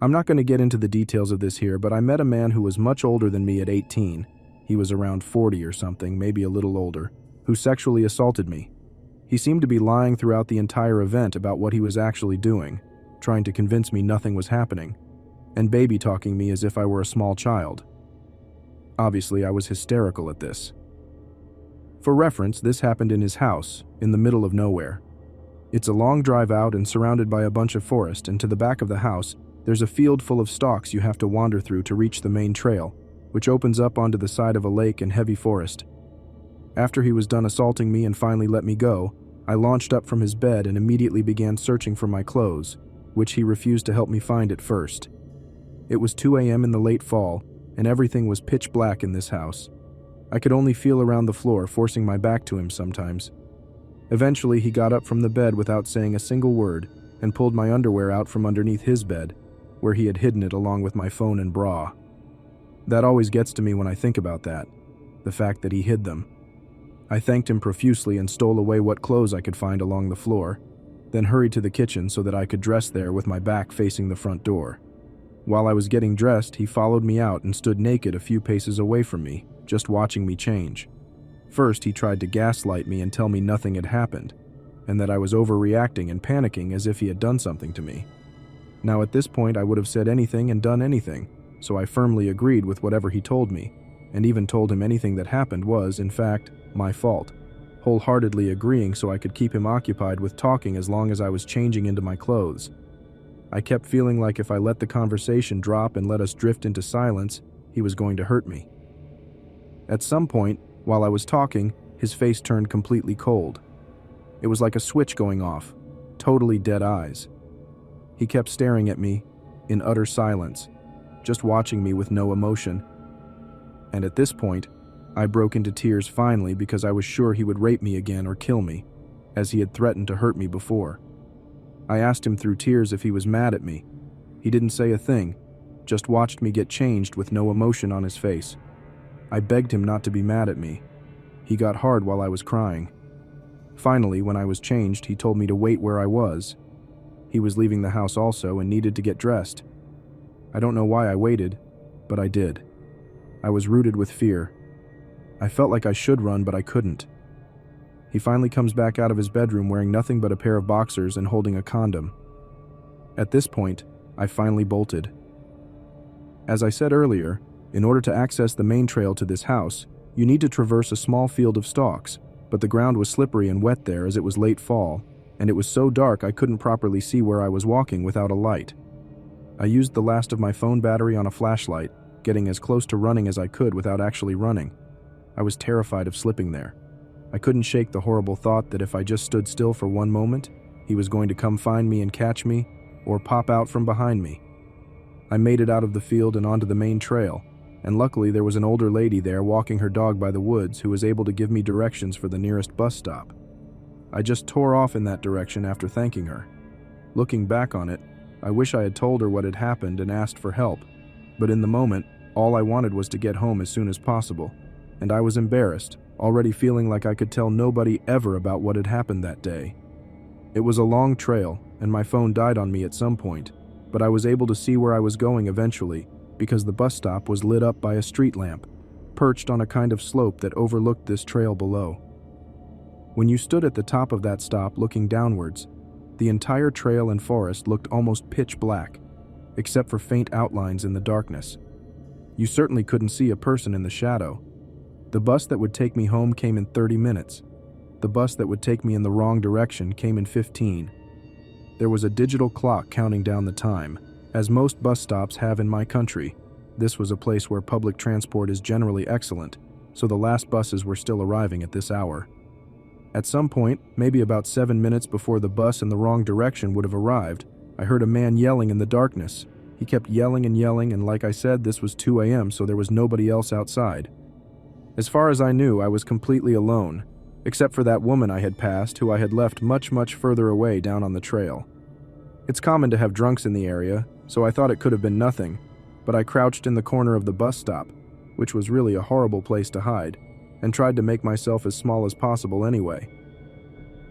I'm not going to get into the details of this here, but I met a man who was much older than me at 18. He was around 40 or something, maybe a little older, who sexually assaulted me. He seemed to be lying throughout the entire event about what he was actually doing, trying to convince me nothing was happening, and baby-talking me as if I were a small child. Obviously, I was hysterical at this. For reference, this happened in his house, in the middle of nowhere. It's a long drive out and surrounded by a bunch of forest, and to the back of the house, there's a field full of stalks you have to wander through to reach the main trail, which opens up onto the side of a lake and heavy forest. After he was done assaulting me and finally let me go, I launched up from his bed and immediately began searching for my clothes, which he refused to help me find at first. It was 2 a.m. in the late fall, and everything was pitch black in this house. I could only feel around the floor, forcing my back to him sometimes. Eventually, he got up from the bed without saying a single word and pulled my underwear out from underneath his bed, where he had hidden it along with my phone and bra. That always gets to me when I think about that, the fact that he hid them. I thanked him profusely and stole away what clothes I could find along the floor, then hurried to the kitchen so that I could dress there with my back facing the front door. While I was getting dressed, he followed me out and stood naked a few paces away from me, just watching me change. First, he tried to gaslight me and tell me nothing had happened, and that I was overreacting and panicking as if he had done something to me. Now at this point, I would have said anything and done anything, so I firmly agreed with whatever he told me, and even told him anything that happened was, in fact, my fault, wholeheartedly agreeing so I could keep him occupied with talking as long as I was changing into my clothes. I kept feeling like if I let the conversation drop and let us drift into silence, he was going to hurt me. At some point, while I was talking, his face turned completely cold. It was like a switch going off, totally dead eyes. He kept staring at me, in utter silence, just watching me with no emotion. And at this point, I broke into tears finally because I was sure he would rape me again or kill me, as he had threatened to hurt me before. I asked him through tears if he was mad at me. He didn't say a thing, just watched me get changed with no emotion on his face. I begged him not to be mad at me. He got hard while I was crying. Finally, when I was changed, he told me to wait where I was. He was leaving the house also and needed to get dressed. I don't know why I waited, but I did. I was rooted with fear. I felt like I should run, but I couldn't. He finally comes back out of his bedroom wearing nothing but a pair of boxers and holding a condom. At this point, I finally bolted. As I said earlier, in order to access the main trail to this house, you need to traverse a small field of stalks, but the ground was slippery and wet there as it was late fall, and it was so dark I couldn't properly see where I was walking without a light. I used the last of my phone battery on a flashlight, getting as close to running as I could without actually running. I was terrified of slipping there. I couldn't shake the horrible thought that if I just stood still for one moment, he was going to come find me and catch me, or pop out from behind me. I made it out of the field and onto the main trail, and luckily there was an older lady there walking her dog by the woods who was able to give me directions for the nearest bus stop. I just tore off in that direction after thanking her. Looking back on it, I wish I had told her what had happened and asked for help, but in the moment, all I wanted was to get home as soon as possible, and I was embarrassed, already feeling like I could tell nobody ever about what had happened that day. It was a long trail, and my phone died on me at some point, but I was able to see where I was going eventually, because the bus stop was lit up by a street lamp, perched on a kind of slope that overlooked this trail below. When you stood at the top of that stop looking downwards, the entire trail and forest looked almost pitch black, except for faint outlines in the darkness. You certainly couldn't see a person in the shadow. The bus that would take me home came in 30 minutes. The bus that would take me in the wrong direction came in 15. There was a digital clock counting down the time, as most bus stops have in my country. This was a place where public transport is generally excellent, so the last buses were still arriving at this hour. At some point, maybe about 7 minutes before the bus in the wrong direction would have arrived, I heard a man yelling in the darkness. He kept yelling, and like I said, this was 2 a.m., so there was nobody else outside. As far as I knew, I was completely alone, except for that woman I had passed who I had left much, much further away down on the trail. It's common to have drunks in the area, so I thought it could have been nothing, but I crouched in the corner of the bus stop, which was really a horrible place to hide, and tried to make myself as small as possible anyway.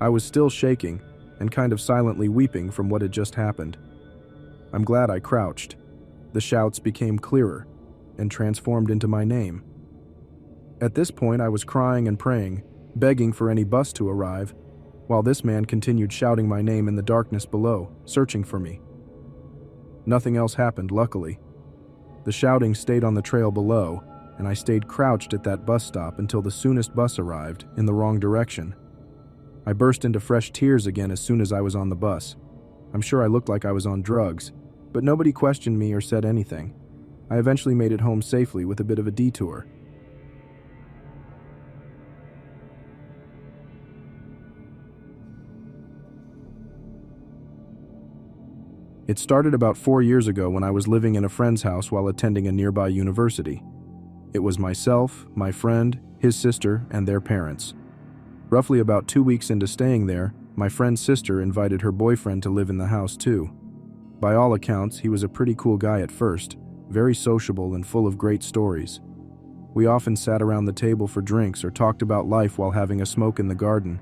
I was still shaking, and kind of silently weeping from what had just happened. I'm glad I crouched. The shouts became clearer and transformed into my name. At this point, I was crying and praying, begging for any bus to arrive, while this man continued shouting my name in the darkness below, searching for me. Nothing else happened, luckily. The shouting stayed on the trail below, and I stayed crouched at that bus stop until the soonest bus arrived, in the wrong direction. I burst into fresh tears again as soon as I was on the bus. I'm sure I looked like I was on drugs, but nobody questioned me or said anything. I eventually made it home safely with a bit of a detour. It started about 4 years ago when I was living in a friend's house while attending a nearby university. It was myself, my friend, his sister, and their parents. Roughly about 2 weeks into staying there, my friend's sister invited her boyfriend to live in the house too. By all accounts, he was a pretty cool guy at first, very sociable and full of great stories. We often sat around the table for drinks or talked about life while having a smoke in the garden.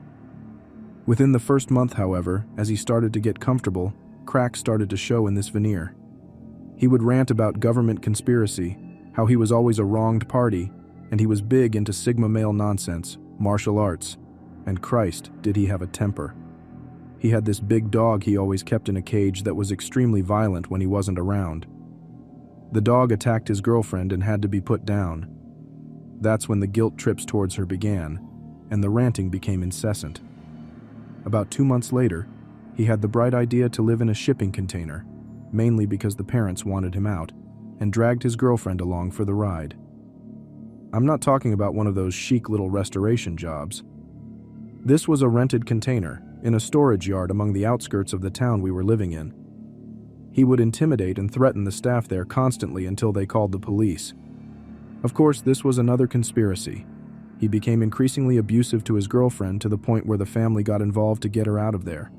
Within the first month, however, as he started to get comfortable, cracks started to show in this veneer. He would rant about government conspiracy, how he was always a wronged party, and he was big into Sigma male nonsense, martial arts, and Christ, did he have a temper. He had this big dog he always kept in a cage that was extremely violent when he wasn't around. The dog attacked his girlfriend and had to be put down. That's when the guilt trips towards her began, and the ranting became incessant. About 2 months later, he had the bright idea to live in a shipping container, mainly because the parents wanted him out, and dragged his girlfriend along for the ride. I'm not talking about one of those chic little restoration jobs. This was a rented container, in a storage yard among the outskirts of the town we were living in. He would intimidate and threaten the staff there constantly until they called the police. Of course, this was another conspiracy. He became increasingly abusive to his girlfriend to the point where the family got involved to get her out of there.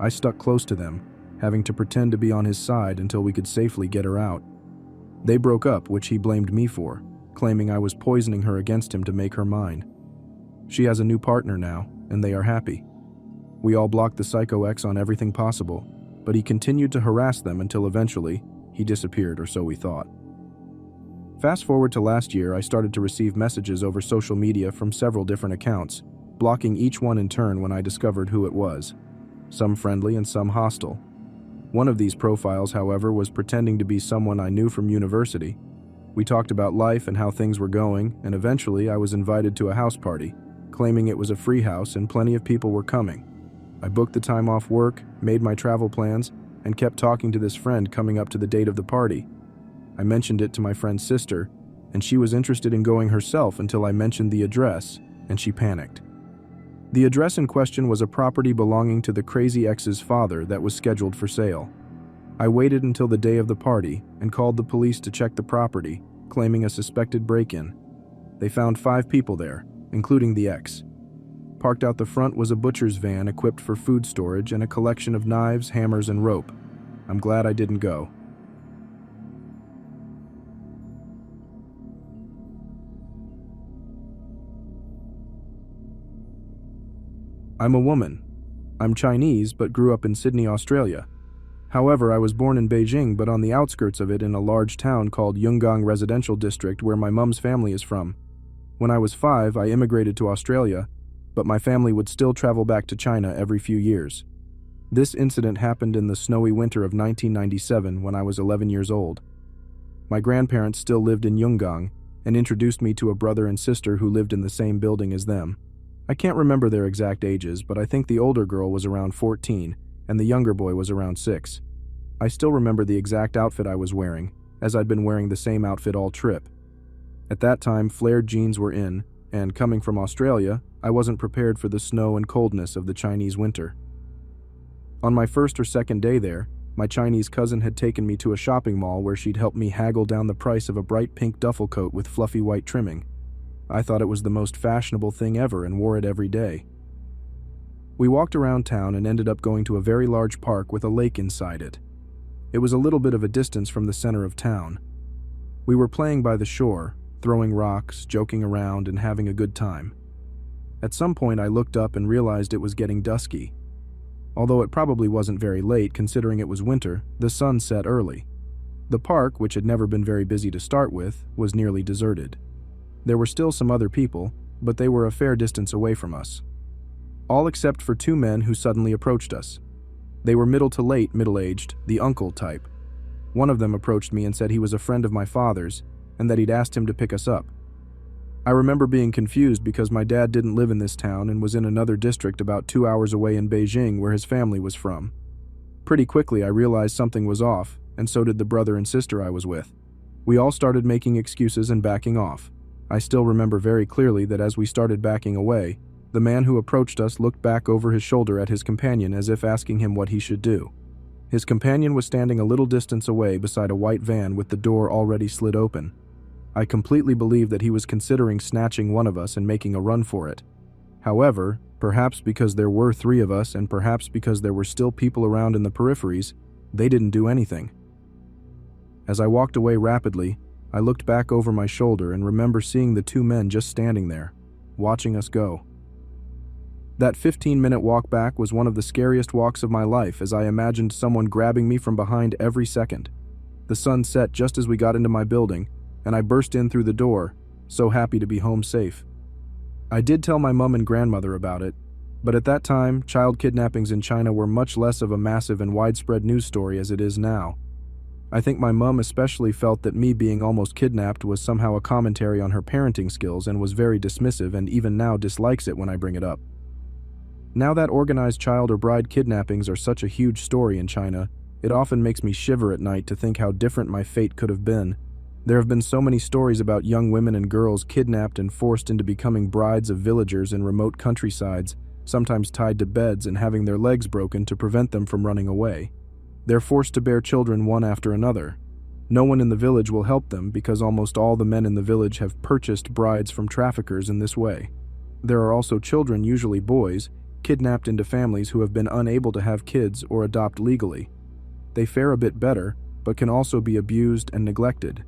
I stuck close to them, having to pretend to be on his side until we could safely get her out. They broke up, which he blamed me for, claiming I was poisoning her against him to make her mine. She has a new partner now, and they are happy. We all blocked the psycho ex on everything possible, but he continued to harass them until eventually, he disappeared, or so we thought. Fast forward to last year, I started to receive messages over social media from several different accounts, blocking each one in turn when I discovered who it was. Some friendly and some hostile. One of these profiles, however, was pretending to be someone I knew from university. We talked about life and how things were going, and eventually I was invited to a house party, claiming it was a free house and plenty of people were coming. I booked the time off work, made my travel plans, and kept talking to this friend coming up to the date of the party. I mentioned it to my friend's sister, and she was interested in going herself until I mentioned the address, and she panicked. The address in question was a property belonging to the crazy ex's father that was scheduled for sale. I waited until the day of the party and called the police to check the property, claiming a suspected break-in. They found 5 people there, including the ex. Parked out the front was a butcher's van equipped for food storage and a collection of knives, hammers, and rope. I'm glad I didn't go. I'm a woman. I'm Chinese but grew up in Sydney, Australia. However, I was born in Beijing but on the outskirts of it in a large town called Yungang Residential District where my mum's family is from. When I was 5, I immigrated to Australia, but my family would still travel back to China every few years. This incident happened in the snowy winter of 1997 when I was 11 years old. My grandparents still lived in Yungang and introduced me to a brother and sister who lived in the same building as them. I can't remember their exact ages, but I think the older girl was around 14 and the younger boy was around 6. I still remember the exact outfit I was wearing, as I'd been wearing the same outfit all trip. At that time, flared jeans were in, and coming from Australia, I wasn't prepared for the snow and coldness of the Chinese winter. On my first or second day there, my Chinese cousin had taken me to a shopping mall where she'd helped me haggle down the price of a bright pink duffel coat with fluffy white trimming. I thought it was the most fashionable thing ever and wore it every day. We walked around town and ended up going to a very large park with a lake inside it. It was a little bit of a distance from the center of town. We were playing by the shore, throwing rocks, joking around, and having a good time. At some point I looked up and realized it was getting dusky. Although it probably wasn't very late considering it was winter, the sun set early. The park, which had never been very busy to start with, was nearly deserted. There were still some other people, but they were a fair distance away from us. All except for two men who suddenly approached us. They were middle to late middle-aged, the uncle type. One of them approached me and said he was a friend of my father's and that he'd asked him to pick us up. I remember being confused because my dad didn't live in this town and was in another district about 2 hours away in Beijing where his family was from. Pretty quickly I realized something was off, and so did the brother and sister I was with. We all started making excuses and backing off. I still remember very clearly that as we started backing away, the man who approached us looked back over his shoulder at his companion as if asking him what he should do. His companion was standing a little distance away beside a white van with the door already slid open. I completely believe that he was considering snatching one of us and making a run for it. However, perhaps because there were 3 of us and perhaps because there were still people around in the peripheries, they didn't do anything. As I walked away rapidly, I looked back over my shoulder and remember seeing the 2 men just standing there, watching us go. That 15-minute walk back was one of the scariest walks of my life as I imagined someone grabbing me from behind every second. The sun set just as we got into my building, and I burst in through the door, so happy to be home safe. I did tell my mom and grandmother about it, but at that time, child kidnappings in China were much less of a massive and widespread news story as it is now. I think my mom especially felt that me being almost kidnapped was somehow a commentary on her parenting skills and was very dismissive and even now dislikes it when I bring it up. Now that organized child or bride kidnappings are such a huge story in China, it often makes me shiver at night to think how different my fate could have been. There have been so many stories about young women and girls kidnapped and forced into becoming brides of villagers in remote countrysides, sometimes tied to beds and having their legs broken to prevent them from running away. They're forced to bear children one after another. No one in the village will help them because almost all the men in the village have purchased brides from traffickers in this way. There are also children, usually boys, kidnapped into families who have been unable to have kids or adopt legally. They fare a bit better, but can also be abused and neglected.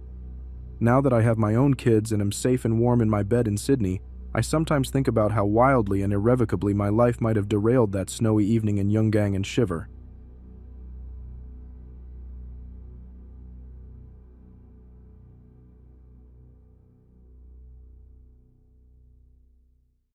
Now that I have my own kids and am safe and warm in my bed in Sydney, I sometimes think about how wildly and irrevocably my life might have derailed that snowy evening in Yungang and shiver.